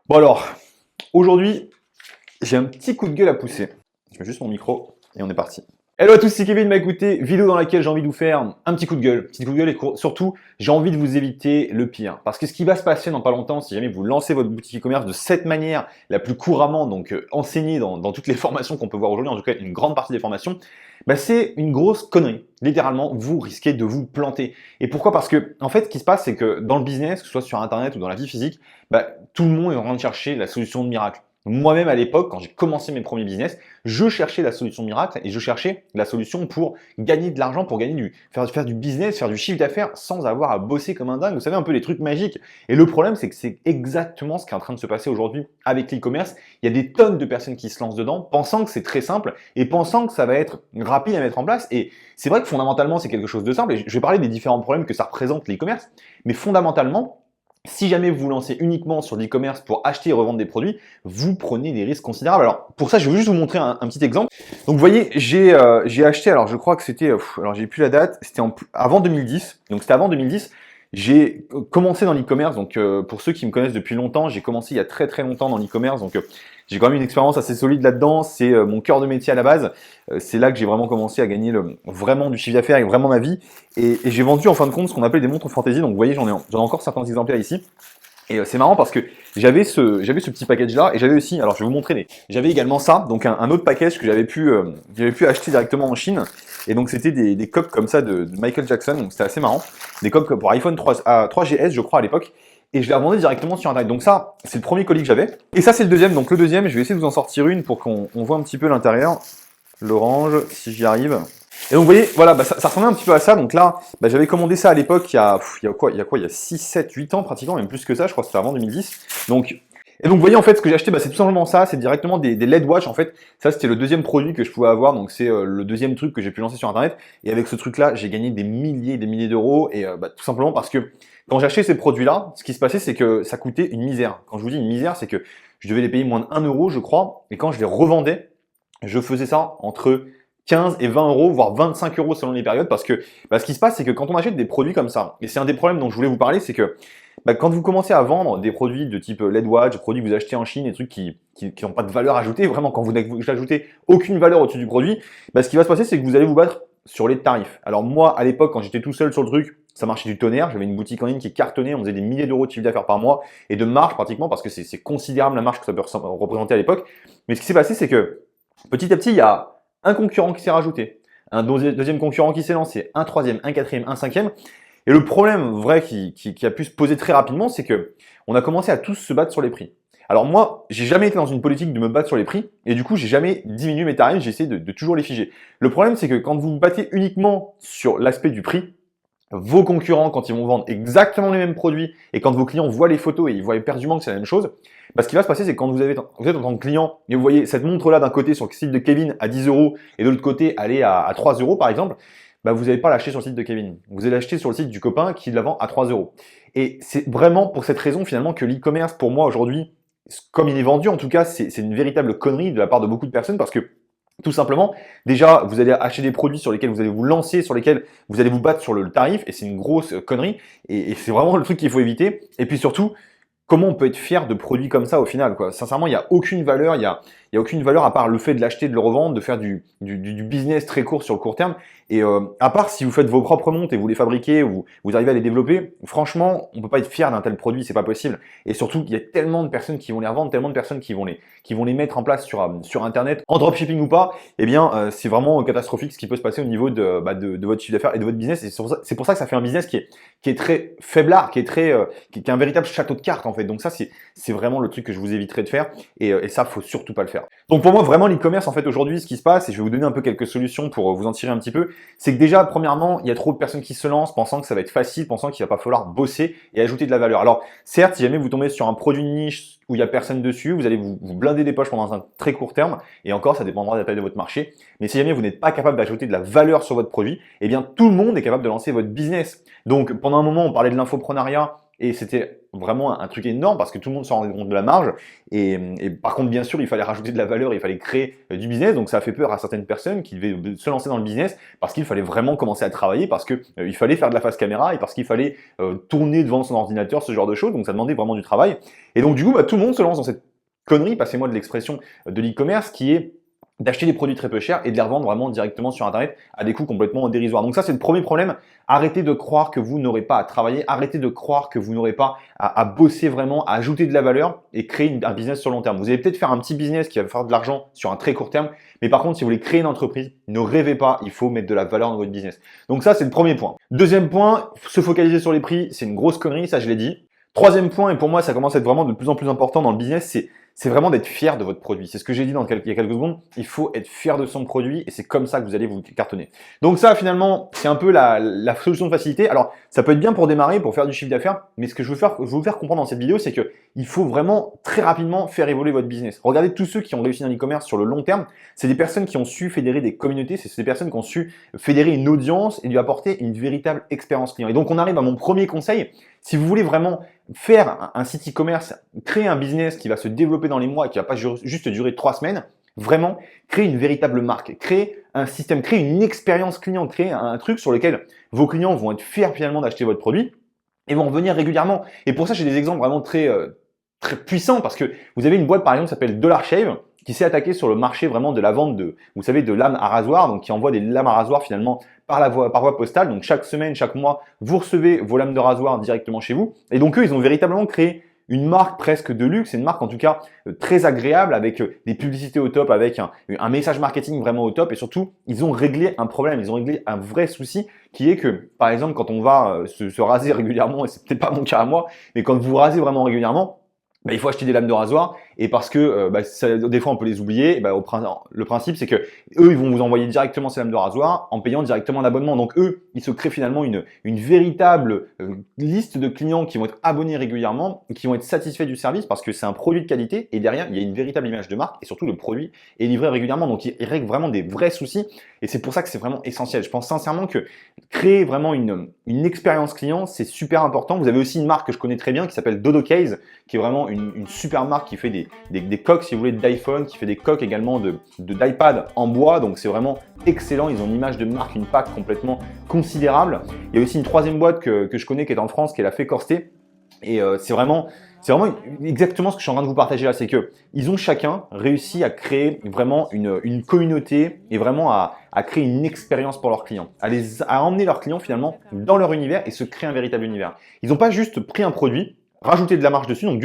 Bon alors, aujourd'hui, j'ai un petit coup de gueule à pousser. Je mets juste mon micro et on est parti. Hello à tous, c'est Kevin, écouté, vidéo dans laquelle j'ai envie de vous faire un petit coup de gueule. Petit coup de gueule et surtout, j'ai envie de vous éviter le pire. Parce que ce qui va se passer dans pas longtemps, si jamais vous lancez votre boutique e-commerce de cette manière, la plus couramment, donc enseignée dans toutes les formations qu'on peut voir aujourd'hui, en tout cas une grande partie des formations, bah, c'est une grosse connerie. Littéralement, vous risquez de vous planter. Et pourquoi? Parce que, en fait, ce qui se passe, c'est que dans le business, que ce soit sur Internet ou dans la vie physique, bah, tout le monde est en train de chercher la solution de miracle. Moi-même, à l'époque, quand j'ai commencé mes premiers business, je cherchais la solution miracle et je cherchais la solution pour gagner de l'argent, pour gagner faire du business, faire du chiffre d'affaires sans avoir à bosser comme un dingue. Vous savez, un peu les trucs magiques. Et le problème, c'est que c'est exactement ce qui est en train de se passer aujourd'hui avec l'e-commerce. Il y a des tonnes de personnes qui se lancent dedans, pensant que c'est très simple et pensant que ça va être rapide à mettre en place. Et c'est vrai que fondamentalement, c'est quelque chose de simple. Et je vais parler des différents problèmes que ça représente l'e-commerce. Mais fondamentalement, si jamais vous vous lancez uniquement sur l'e-commerce pour acheter et revendre des produits, vous prenez des risques considérables. Alors pour ça, je vais juste vous montrer un petit exemple. Donc vous voyez, j'ai acheté, alors je crois que c'était, alors j'ai plus la date, c'était avant 2010. Donc c'était avant 2010. J'ai commencé dans l'e-commerce, donc pour ceux qui me connaissent depuis longtemps, j'ai commencé il y a très très longtemps dans l'e-commerce, donc j'ai quand même une expérience assez solide là-dedans, c'est mon cœur de métier à la base, c'est là que j'ai vraiment commencé à gagner vraiment du chiffre d'affaires et vraiment ma vie, et j'ai vendu en fin de compte ce qu'on appelait des montres fantasy, donc vous voyez j'en ai encore certains exemplaires ici, et c'est marrant parce que j'avais ce petit package là et j'avais aussi, alors je vais vous montrer, j'avais également ça, donc un autre package que j'avais pu acheter directement en Chine. Et donc c'était des coques comme ça de Michael Jackson, donc c'était assez marrant. Des coques pour iPhone 3GS je crois à l'époque. Et je les revendais directement sur internet. Donc ça, c'est le premier colis que j'avais. Et ça c'est le deuxième. Donc le deuxième, je vais essayer de vous en sortir une pour qu'on voit un petit peu l'intérieur. L'orange, si j'y arrive. Et donc vous voyez, voilà, bah, ça ressemblait un petit peu à ça. Donc là, bah, j'avais commandé ça à l'époque, il y a quoi? Il y a 6, 7, 8 ans pratiquement, même plus que ça, je crois que c'était avant 2010. Et donc vous voyez en fait ce que j'ai acheté, bah, c'est tout simplement ça, c'est directement des LED watch en fait. Ça c'était le deuxième produit que je pouvais avoir, donc c'est le deuxième truc que j'ai pu lancer sur internet. Et avec ce truc là, j'ai gagné des milliers et des milliers d'euros. Et bah, tout simplement parce que quand j'ai acheté ces produits là, ce qui se passait c'est que ça coûtait une misère. Quand je vous dis une misère, c'est que je devais les payer moins de 1 euro je crois. Et quand je les revendais, je faisais ça entre 15 et 20 euros, voire 25 euros selon les périodes, parce que bah, ce qui se passe, c'est que quand on achète des produits comme ça, et c'est un des problèmes dont je voulais vous parler, c'est que bah, quand vous commencez à vendre des produits de type LED Watch, des produits que vous achetez en Chine, des trucs qui n'ont pas de valeur ajoutée, vraiment quand vous n'ajoutez aucune valeur au-dessus du produit, bah, ce qui va se passer, c'est que vous allez vous battre sur les tarifs. Alors moi, à l'époque, quand j'étais tout seul sur le truc, ça marchait du tonnerre, j'avais une boutique en ligne qui cartonnait, on faisait des milliers d'euros de chiffre d'affaires par mois, et de marge pratiquement, parce que c'est considérable la marge que ça peut représenter à l'époque. Mais ce qui s'est passé, c'est que petit à petit, il y a un concurrent qui s'est rajouté, un deuxième concurrent qui s'est lancé, un troisième, un quatrième, un cinquième. Et le problème vrai qui a pu se poser très rapidement, c'est que on a commencé à tous se battre sur les prix. Alors moi, j'ai jamais été dans une politique de me battre sur les prix, et du coup, j'ai jamais diminué mes tarifs, j'ai essayé de toujours les figer. Le problème, c'est que quand vous vous battez uniquement sur l'aspect du prix, vos concurrents, quand ils vont vendre exactement les mêmes produits, et quand vos clients voient les photos et ils voient éperdument que c'est la même chose, bah, ce qui va se passer, c'est que quand vous êtes en tant que client, et vous voyez cette montre-là d'un côté sur le site de Kevin à 10 euros, et de l'autre côté, elle est à 3 euros par exemple, bah, vous n'allez pas l'acheter sur le site de Kevin. Vous allez l'acheter sur le site du copain qui la vend à 3 euros. Et c'est vraiment pour cette raison finalement que l'e-commerce, pour moi aujourd'hui, comme il est vendu, en tout cas, c'est une véritable connerie de la part de beaucoup de personnes parce que tout simplement, déjà, vous allez acheter des produits sur lesquels vous allez vous lancer, sur lesquels vous allez vous battre sur le tarif, et c'est une grosse connerie, et c'est vraiment le truc qu'il faut éviter. Et puis surtout, comment on peut être fier de produits comme ça au final, quoi. Sincèrement, il n'y a aucune valeur, il y a aucune valeur à part le fait de l'acheter, de le revendre, de faire du business très court sur le court terme. Et à part si vous faites vos propres montres et vous les fabriquez, ou vous arrivez à les développer, franchement, on peut pas être fier d'un tel produit, c'est pas possible. Et surtout, il y a tellement de personnes qui vont les revendre, tellement de personnes qui vont les mettre en place sur Internet, en dropshipping ou pas, eh bien, c'est vraiment catastrophique ce qui peut se passer au niveau de votre chiffre d'affaires et de votre business. Et c'est pour ça que ça fait un business qui est très faiblard, qui est un véritable château de cartes en fait. Donc ça, c'est vraiment le truc que je vous éviterai de faire. Et ça, faut surtout pas le faire. Donc pour moi, vraiment, l'e-commerce, en fait, aujourd'hui, ce qui se passe, et je vais vous donner un peu quelques solutions pour vous en tirer un petit peu, c'est que déjà, premièrement, il y a trop de personnes qui se lancent pensant que ça va être facile, pensant qu'il va pas falloir bosser et ajouter de la valeur. Alors, certes, si jamais vous tombez sur un produit de niche où il y a personne dessus, vous allez vous blinder des poches pendant un très court terme, et encore, ça dépendra de la taille de votre marché. Mais si jamais vous n'êtes pas capable d'ajouter de la valeur sur votre produit, eh bien, tout le monde est capable de lancer votre business. Donc, pendant un moment, on parlait de l'infoprenariat, et c'était vraiment un truc énorme parce que tout le monde s'en rendait compte de la marge. Et par contre, bien sûr, il fallait rajouter de la valeur, il fallait créer du business. Donc ça a fait peur à certaines personnes qui devaient se lancer dans le business parce qu'il fallait vraiment commencer à travailler, parce que il fallait faire de la face caméra et parce qu'il fallait tourner devant son ordinateur, ce genre de choses. Donc ça demandait vraiment du travail. Et donc du coup, tout le monde se lance dans cette connerie, passez-moi de l'expression de l'e-commerce, qui est d'acheter des produits très peu chers et de les revendre vraiment directement sur Internet à des coûts complètement dérisoires. Donc ça, c'est le premier problème. Arrêtez de croire que vous n'aurez pas à travailler, arrêtez de croire que vous n'aurez pas à bosser vraiment, à ajouter de la valeur et créer un business sur long terme. Vous allez peut-être faire un petit business qui va faire de l'argent sur un très court terme, mais par contre, si vous voulez créer une entreprise, ne rêvez pas, il faut mettre de la valeur dans votre business. Donc ça, c'est le premier point. Deuxième point, se focaliser sur les prix, c'est une grosse connerie, ça je l'ai dit. Troisième point, et pour moi, ça commence à être vraiment de plus en plus important dans le business, c'est vraiment d'être fier de votre produit. C'est ce que j'ai dit il y a quelques secondes. Il faut être fier de son produit et c'est comme ça que vous allez vous cartonner. Donc ça, finalement, c'est un peu la solution de facilité. Alors, ça peut être bien pour démarrer, pour faire du chiffre d'affaires, mais ce que je veux vous faire comprendre dans cette vidéo, c'est que il faut vraiment très rapidement faire évoluer votre business. Regardez tous ceux qui ont réussi dans l'e-commerce sur le long terme. C'est des personnes qui ont su fédérer des communautés, c'est des personnes qui ont su fédérer une audience et lui apporter une véritable expérience client. Et donc, on arrive à mon premier conseil. Si vous voulez vraiment faire un site e-commerce, créer un business qui va se développer dans les mois et qui va pas juste durer 3 semaines, vraiment créer une véritable marque, créer un système, créer une expérience client, créer un truc sur lequel vos clients vont être fiers finalement d'acheter votre produit et vont revenir régulièrement. Et pour ça, j'ai des exemples vraiment très puissants parce que vous avez une boîte par exemple qui s'appelle Dollar Shave qui s'est attaquée sur le marché vraiment de la vente de, vous savez, de lames à rasoir, donc qui envoie des lames à rasoir finalement par voie postale. Donc chaque semaine, chaque mois, vous recevez vos lames de rasoir directement chez vous. Et donc eux, ils ont véritablement créé une marque presque de luxe, une marque en tout cas très agréable avec des publicités au top, avec un message marketing vraiment au top et surtout, ils ont réglé un problème, ils ont réglé un vrai souci qui est que, par exemple, quand on va se raser régulièrement, et c'est peut-être pas mon cas à moi, mais quand vous rasez vraiment régulièrement, il faut acheter des lames de rasoir et parce que des fois on peut les oublier. Le principe c'est que eux ils vont vous envoyer directement ces lames de rasoir en payant directement l'abonnement. Donc eux ils se créent finalement une véritable liste de clients qui vont être abonnés régulièrement, qui vont être satisfaits du service parce que c'est un produit de qualité et derrière il y a une véritable image de marque et surtout le produit est livré régulièrement. Donc ils règlent vraiment des vrais soucis et c'est pour ça que c'est vraiment essentiel. Je pense sincèrement que créer vraiment une expérience client c'est super important. Vous avez aussi une marque que je connais très bien qui s'appelle Dodo Case, qui est vraiment une super marque qui fait des coques, si vous voulez, d'iPhone, qui fait des coques également d'iPad en bois. Donc, c'est vraiment excellent. Ils ont une image de marque, une pack complètement considérable. Il y a aussi une troisième boîte que je connais qui est en France, qui est la Fécorsté. Et c'est vraiment exactement ce que je suis en train de vous partager là. C'est que ils ont chacun réussi à créer vraiment une communauté et vraiment à créer une expérience pour leurs clients, à emmener leurs clients finalement dans leur univers et se créer un véritable univers. Ils n'ont pas juste pris un produit, rajouter de la marge dessus, donc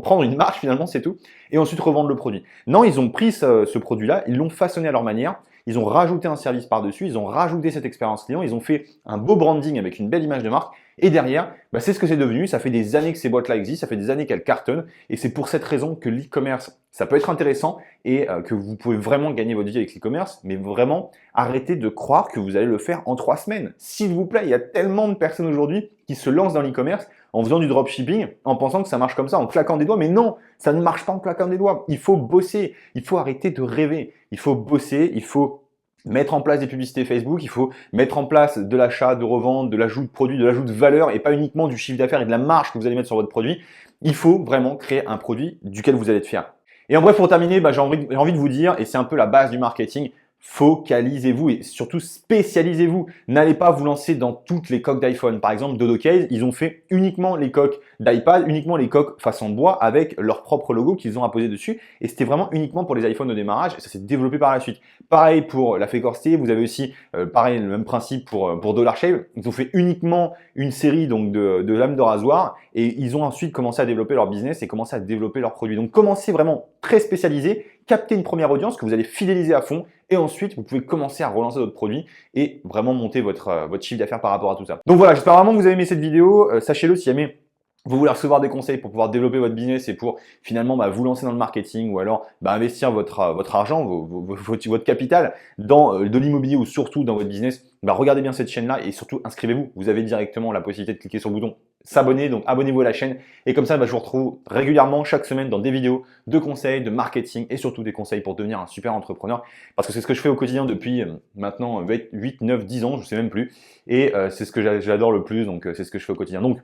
prendre une marge finalement, c'est tout, et ensuite revendre le produit. Non, ils ont pris ce produit-là, ils l'ont façonné à leur manière, ils ont rajouté un service par-dessus, ils ont rajouté cette expérience client, ils ont fait un beau branding avec une belle image de marque, et derrière, c'est ce que c'est devenu, ça fait des années que ces boîtes-là existent, ça fait des années qu'elles cartonnent, et c'est pour cette raison que l'e-commerce, ça peut être intéressant, et que vous pouvez vraiment gagner votre vie avec l'e-commerce, mais vraiment, arrêtez de croire que vous allez le faire en 3 semaines. S'il vous plaît, il y a tellement de personnes aujourd'hui qui se lancent dans l'e-commerce en faisant du dropshipping, en pensant que ça marche comme ça, en claquant des doigts. Mais non, ça ne marche pas en claquant des doigts. Il faut bosser, il faut arrêter de rêver. Il faut bosser, il faut mettre en place des publicités Facebook, il faut mettre en place de l'achat, de revente, de l'ajout de produits, de l'ajout de valeur et pas uniquement du chiffre d'affaires et de la marge que vous allez mettre sur votre produit. Il faut vraiment créer un produit duquel vous allez être fier. Et en bref, pour terminer, j'ai envie de vous dire, et c'est un peu la base du marketing, focalisez-vous et surtout spécialisez-vous. N'allez pas vous lancer dans toutes les coques d'iPhone. Par exemple, Dodo Case, ils ont fait uniquement les coques d'iPad, uniquement les coques façon bois avec leur propre logo qu'ils ont apposé dessus. Et c'était vraiment uniquement pour les iPhones au démarrage et ça s'est développé par la suite. Pareil pour la Fécorsté, vous avez aussi pareil le même principe pour Dollar Shave. Ils ont fait uniquement une série donc de lames de rasoir et ils ont ensuite commencé à développer leur business et commencé à développer leurs produits. Donc commencez vraiment très spécialisé, captez une première audience que vous allez fidéliser à fond et ensuite vous pouvez commencer à relancer votre produit et vraiment monter votre chiffre d'affaires par rapport à tout ça. Donc voilà, j'espère vraiment que vous avez aimé cette vidéo. Sachez-le, si jamais vous voulez recevoir des conseils pour pouvoir développer votre business et pour finalement vous lancer dans le marketing ou alors investir votre argent, votre capital dans de l'immobilier ou surtout dans votre business, regardez bien cette chaîne-là et surtout inscrivez-vous. Vous avez directement la possibilité de cliquer sur le bouton s'abonner, donc abonnez-vous à la chaîne et comme ça je vous retrouve régulièrement chaque semaine dans des vidéos de conseils, de marketing et surtout des conseils pour devenir un super entrepreneur parce que c'est ce que je fais au quotidien depuis maintenant 8, 9, 10 ans, je sais même plus et c'est ce que j'adore le plus, donc c'est ce que je fais au quotidien. Donc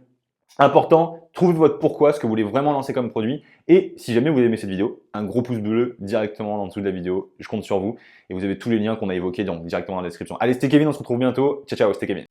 Important, trouvez votre pourquoi, ce que vous voulez vraiment lancer comme produit. Et si jamais vous aimez cette vidéo, un gros pouce bleu directement en dessous de la vidéo. Je compte sur vous. Et vous avez tous les liens qu'on a évoqués donc directement dans la description. Allez, c'était Kevin, on se retrouve bientôt. Ciao, ciao, c'était Kevin.